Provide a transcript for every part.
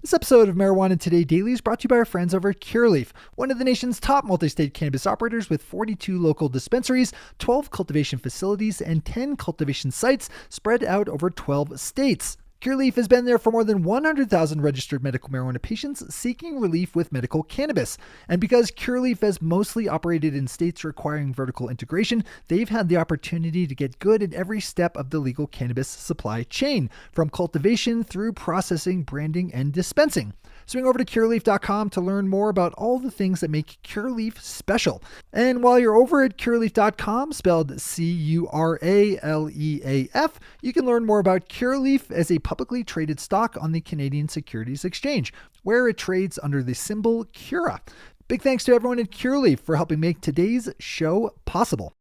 This episode of Marijuana Today Daily is brought to you by our friends over at Curaleaf, one of the nation's top multi-state cannabis operators with 42 local dispensaries, 12 cultivation facilities, and 10 cultivation sites spread out over 12 states. Curaleaf has been there for more than 100,000 registered medical marijuana patients seeking relief with medical cannabis. And because Curaleaf has mostly operated in states requiring vertical integration, they've had the opportunity to get good at every step of the legal cannabis supply chain, from cultivation through processing, branding, and dispensing. Swing over to cureleaf.com to learn more about all the things that make Curaleaf special. And while you're over at cureleaf.com, spelled Curaleaf, you can learn more about Curaleaf as a publicly traded stock on the Canadian Securities Exchange, where it trades under the symbol CURA. Big thanks to everyone at Curaleaf for helping make today's show possible.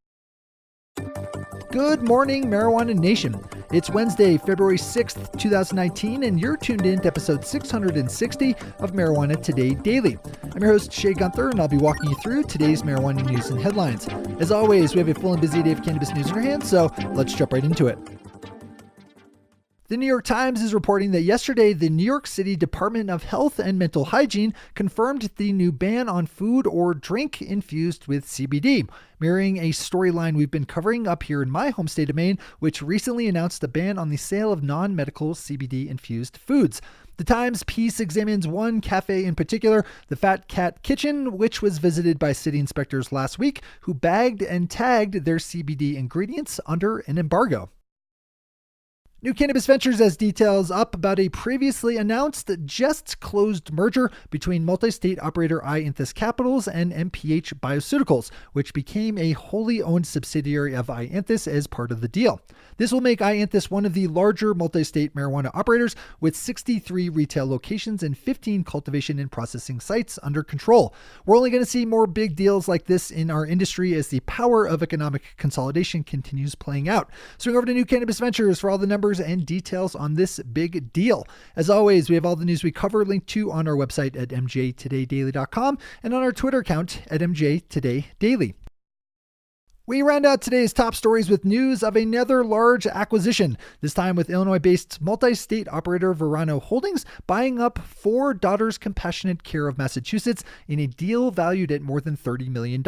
Good morning, Marijuana Nation. It's Wednesday, February 6th, 2019, and you're tuned in to episode 660 of Marijuana Today Daily. I'm your host, Shay Gunther, and I'll be walking you through today's marijuana news and headlines. As always, we have a full and busy day of cannabis news in our hands, so let's jump right into it. The New York Times is reporting that yesterday, the New York City Department of Health and Mental Hygiene confirmed the new ban on food or drink infused with CBD, mirroring a storyline we've been covering up here in my home state of Maine, which recently announced a ban on the sale of non-medical CBD-infused foods. The Times piece examines one cafe in particular, the Fat Cat Kitchen, which was visited by city inspectors last week, who bagged and tagged their CBD ingredients under an embargo. New Cannabis Ventures has details up about a previously announced just closed merger between multi-state operator iAnthus Capitals and MPH Bioceutical, which became a wholly owned subsidiary of iAnthus as part of the deal. This will make iAnthus one of the larger multi-state marijuana operators with 63 retail locations and 15 cultivation and processing sites under control. We're only going to see more big deals like this in our industry as the power of economic consolidation continues playing out. Swing over to New Cannabis Ventures for all the numbers and details on this big deal. As always, we have all the news we cover linked to on our website at mjtodaydaily.com and on our Twitter account at mjtodaydaily. We round out today's top stories with news of another large acquisition, this time with Illinois-based multi-state operator Verano Holdings buying up 4 Daughters Compassionate Care of Massachusetts in a deal valued at more than $30 million.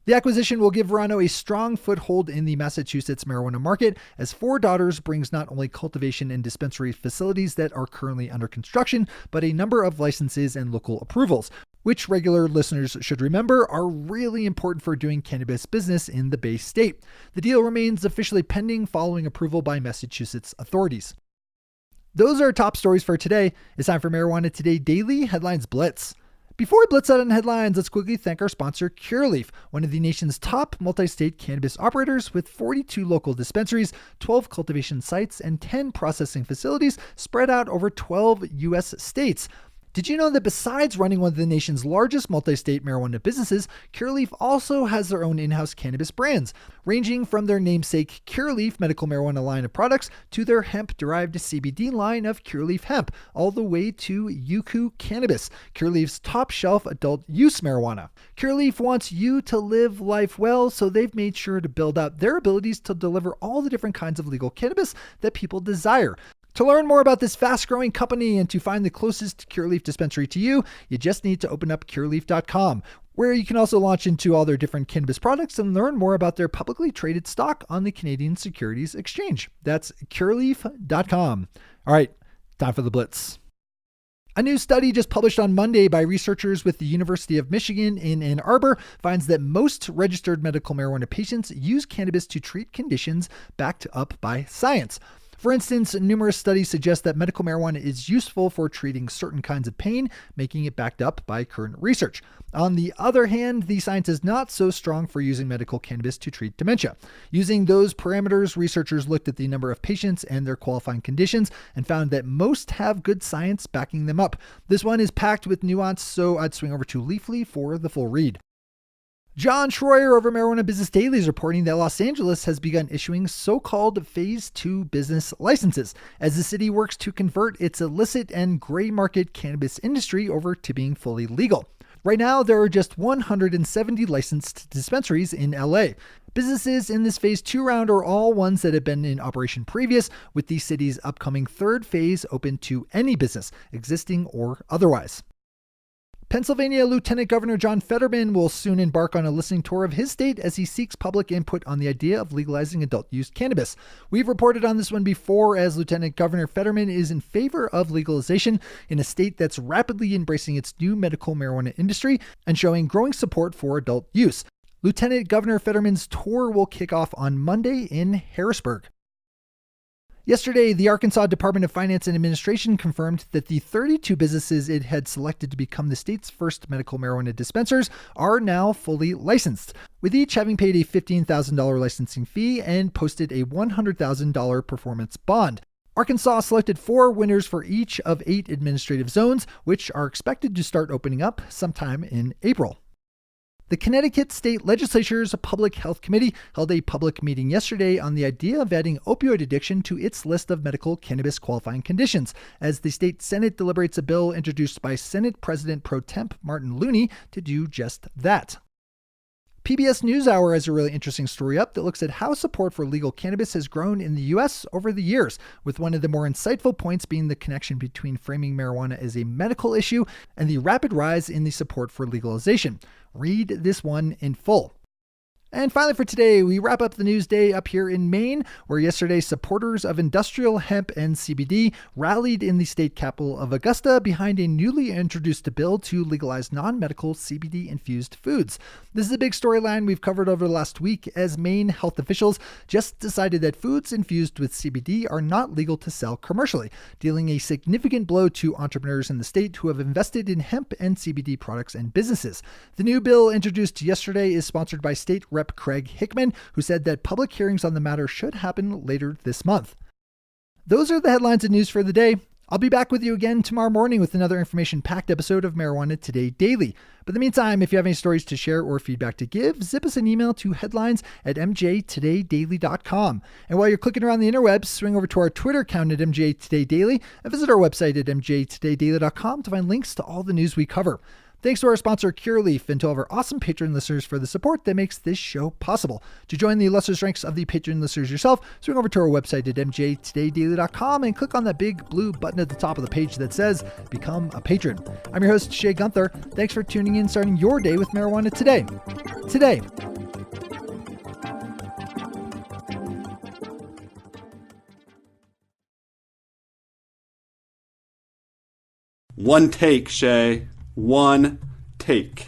The acquisition will give Verano a strong foothold in the Massachusetts marijuana market, as 4 Daughters brings not only cultivation and dispensary facilities that are currently under construction, but a number of licenses and local approvals, which regular listeners should remember are really important for doing cannabis business in the Bay State. The deal remains officially pending following approval by Massachusetts authorities. Those are our top stories for today. It's time for Marijuana Today Daily Headlines Blitz. Before we blitz out on headlines, let's quickly thank our sponsor, Curaleaf, one of the nation's top multi-state cannabis operators with 42 local dispensaries, 12 cultivation sites, and 10 processing facilities spread out over 12 U.S. states. Did you know that besides running one of the nation's largest multi-state marijuana businesses, Curaleaf also has their own in-house cannabis brands, ranging from their namesake Curaleaf medical marijuana line of products to their hemp-derived CBD line of Curaleaf Hemp, all the way to Yuku Cannabis, Curaleaf's top-shelf adult use marijuana. Curaleaf wants you to live life well, so they've made sure to build out their abilities to deliver all the different kinds of legal cannabis that people desire. To learn more about this fast-growing company and to find the closest Curaleaf dispensary to you, you just need to open up curaleaf.com, where you can also launch into all their different cannabis products and learn more about their publicly traded stock on the Canadian Securities Exchange. That's curaleaf.com. All right, time for the Blitz. A new study just published on Monday by researchers with the University of Michigan in Ann Arbor finds that most registered medical marijuana patients use cannabis to treat conditions backed up by science. For instance, numerous studies suggest that medical marijuana is useful for treating certain kinds of pain, making it backed up by current research. On the other hand, the science is not so strong for using medical cannabis to treat dementia. Using those parameters, researchers looked at the number of patients and their qualifying conditions and found that most have good science backing them up. This one is packed with nuance, so I'd swing over to Leafly for the full read. John Schroyer over Marijuana Business Daily is reporting that Los Angeles has begun issuing so-called Phase 2 business licenses as the city works to convert its illicit and gray market cannabis industry over to being fully legal. Right now, there are just 170 licensed dispensaries in LA. Businesses in this phase 2 round are all ones that have been in operation previous, with the city's upcoming third phase open to any business, existing or otherwise. Pennsylvania Lieutenant Governor John Fetterman will soon embark on a listening tour of his state as he seeks public input on the idea of legalizing adult-use cannabis. We've reported on this one before, as Lieutenant Governor Fetterman is in favor of legalization in a state that's rapidly embracing its new medical marijuana industry and showing growing support for adult use. Lieutenant Governor Fetterman's tour will kick off on Monday in Harrisburg. Yesterday, the Arkansas Department of Finance and Administration confirmed that the 32 businesses it had selected to become the state's first medical marijuana dispensers are now fully licensed, with each having paid a $15,000 licensing fee and posted a $100,000 performance bond. Arkansas selected 4 winners for each of 8 administrative zones, which are expected to start opening up sometime in April. The Connecticut State Legislature's Public Health Committee held a public meeting yesterday on the idea of adding opioid addiction to its list of medical cannabis qualifying conditions, as the state Senate deliberates a bill introduced by Senate President Pro Temp Martin Looney to do just that. PBS News Hour has a really interesting story up that looks at how support for legal cannabis has grown in the U.S. over the years, with one of the more insightful points being the connection between framing marijuana as a medical issue and the rapid rise in the support for legalization. Read this one in full. And finally for today, we wrap up the news day up here in Maine, where yesterday supporters of industrial hemp and CBD rallied in the state capital of Augusta behind a newly introduced bill to legalize non-medical CBD-infused foods. This is a big storyline we've covered over the last week, as Maine health officials just decided that foods infused with CBD are not legal to sell commercially, dealing a significant blow to entrepreneurs in the state who have invested in hemp and CBD products and businesses. The new bill introduced yesterday is sponsored by State Rep Craig Hickman, who said that public hearings on the matter should happen later this month. Those are the headlines and news for the day. I'll be back with you again tomorrow morning with another information-packed episode of Marijuana Today Daily. But in the meantime, if you have any stories to share or feedback to give, zip us an email to headlines@mjtodaydaily.com. And while you're clicking around the interwebs, swing over to our Twitter account at mjtodaydaily and visit our website at mjtodaydaily.com to find links to all the news we cover. Thanks to our sponsor, Cureleaf, and to all of our awesome Patreon listeners for the support that makes this show possible. To join the illustrious ranks of the Patreon listeners yourself, swing over to our website at mjtodaydaily.com and click on that big blue button at the top of the page that says Become a Patron. I'm your host, Shay Gunther. Thanks for tuning in, starting your day with Marijuana Today. Today. One take, Shay. One take.